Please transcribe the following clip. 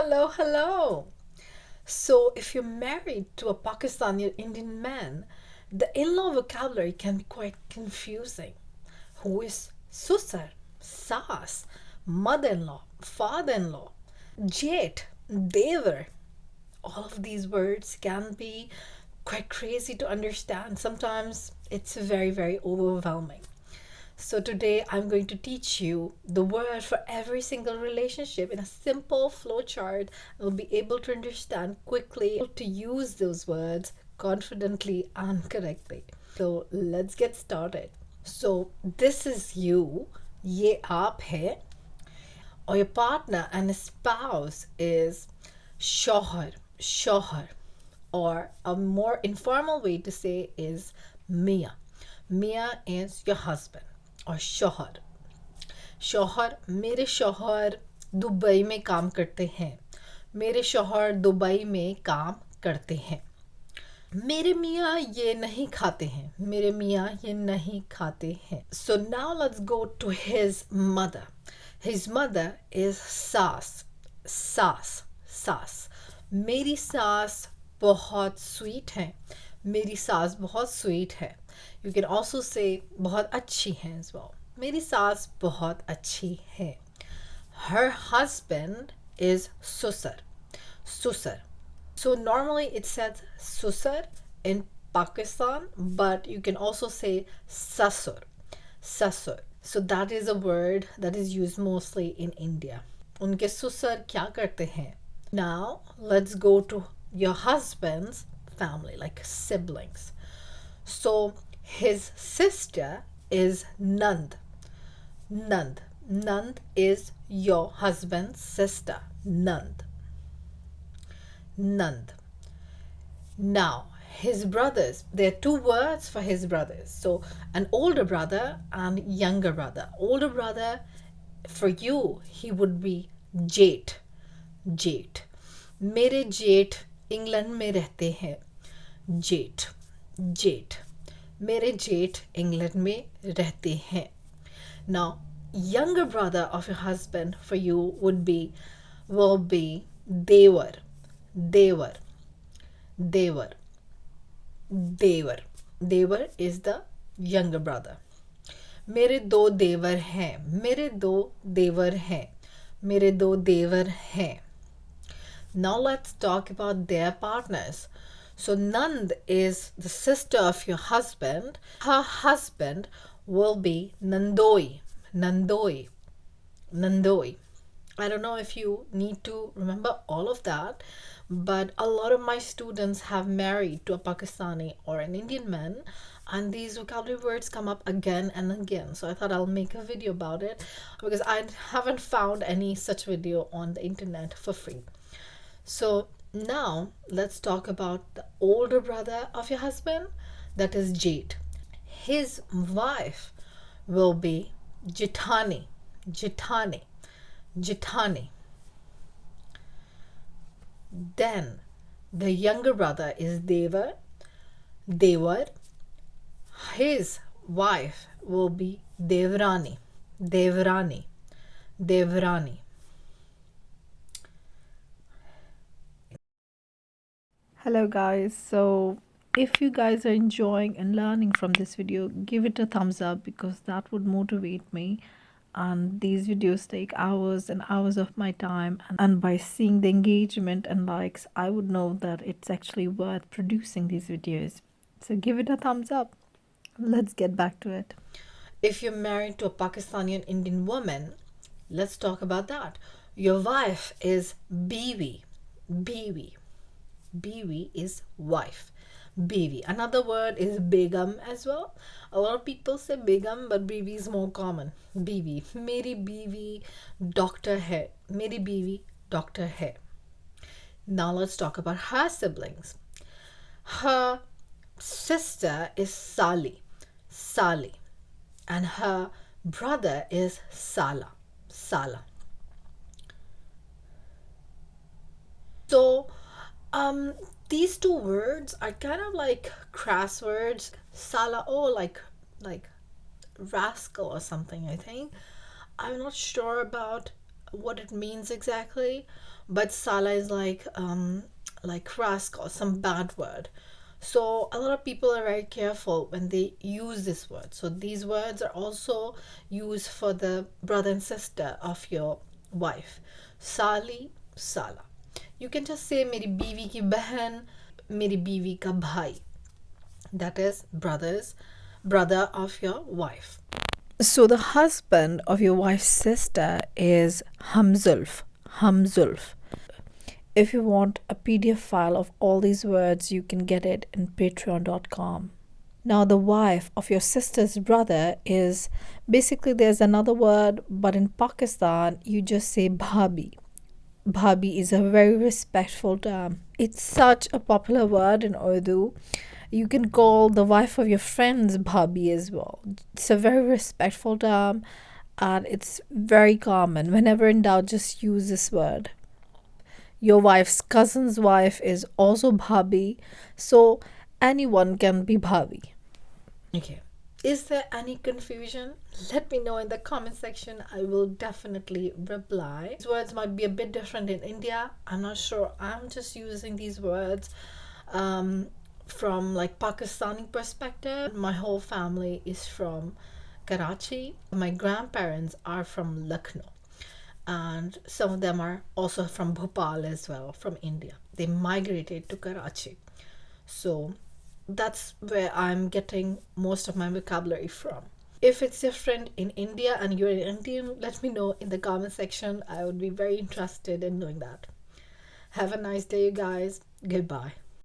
Hello, hello. So, if you're married to a Pakistani or Indian man, the in law vocabulary can be quite confusing. Who is Susar, Saas, mother in law, father in law, Jate, Dewar? All of these words can be quite crazy to understand. Sometimes it's very, very overwhelming. So, today I'm going to teach you the word for every single relationship in a simple flowchart. You'll be able to understand quickly to use those words confidently and correctly. So, let's get started. So, this is you, ye aap hai, or your partner and a spouse is shohar, shohar, or a more informal way to say is Mia. Mia is your husband or shohar. शौहर मेरे शौहर Dubai में काम करते हैं मेरे शौहर Dubai में काम करते हैं मेरे मियाँ ये नहीं खाते हैं मेरे मियाँ ये नहीं खाते हैं So now let's go to his mother. His mother is Saas. Saas. Saas. मेरी सास बहुत स्वीट है मेरी सास बहुत स्वीट है You can also say बहुत अच्छी है as well. मेरी सास बहुत अच्छी है Her husband is Susar. Susar. So normally it says Susar in Pakistan, but you can also say Sasur. Sasur. So that is a word that is used mostly in India. उनके ससुर क्या करते हैं? Now let's go to your husband's family, like siblings. So his sister is Nand. Nand. Nand is your husband's sister. Nand. Nand. Now, his brothers, there are two words for his brothers. So, an older brother and younger brother. Older brother, for you, he would be Jate. Jate. मेरे जेठ England में रहते हैं जेठ जेठ मेरे जेठ England में रहते हैं Now, younger brother of your husband for you will be Dewar. Dewar. Dewar. Dewar. Dewar is the younger brother. मेरे दो देवर हैं मेरे दो देवर हैं मेरे दो देवर हैं Now let's talk about their partners. So Nand is the sister of your husband. Her husband will be Nandoi. Nandoi. Nandoi. I don't know if you need to remember all of that, but a lot of my students have married to a Pakistani or an Indian man, and these vocabulary words come up again and again. So I thought I'll make a video about it because I haven't found any such video on the internet for free. So now let's talk about the older brother of your husband, that is Jade. His wife will be Jithani. Jithani. Jithani. Then the younger brother is Dewar. Dewar. His wife will be Devrani. Devrani. Devrani. Hello guys, so if you guys are enjoying and learning from this video, give it a thumbs up because that would motivate me, and these videos take hours and hours of my time, and by seeing the engagement and likes I would know that it's actually worth producing these videos. So give it a thumbs up. Let's get back to it. If you're married to a Pakistani and Indian woman, let's talk about that. Your wife is Biwi. Biwi. Biwi is wife. Biwi. Another word is begum as well. A lot of people say begum, but biwi is more common. Biwi. Meri biwi doctor hai. Meri biwi doctor hai. Now let's talk about her siblings. Her sister is Sali. Sali. And her brother is Sala. Sala. So these two words are kind of like crass words. Sala, like rascal or something, I think. I'm not sure about what it means exactly, but sala is like rask or some bad word. So a lot of people are very careful when they use this word. So these words are also used for the brother and sister of your wife. Sali, sala. You can just say meri biwi ki behan, meri biwi ka bhai. That is brother of your wife. So the husband of your wife's sister is Hamzulf. Hamzulf. If you want a PDF file of all these words, you can get it in patreon.com. Now, the wife of your sister's brother is basically, there's another word, but in Pakistan, you just say bhabi. Bhabi is a very respectful term. It's such a popular word in Urdu. You can call the wife of your friends bhabi as well. It's a very respectful term and it's very common. Whenever in doubt, just use this word. Your wife's cousin's wife is also bhabi, so anyone can be bhabi. Okay. Is there any confusion? Let me know in the comment section. I will definitely reply. These words might be a bit different in India. I'm not sure. I'm just using these words from like Pakistani perspective. My whole family is from Karachi. My grandparents are from Lucknow. And some of them are also from Bhopal as well, from India. They migrated to Karachi. So that's where I'm getting most of my vocabulary from. If it's different in India and you're an Indian, let me know in the comment section. I would be very interested in knowing that. Have a nice day, you guys. Goodbye.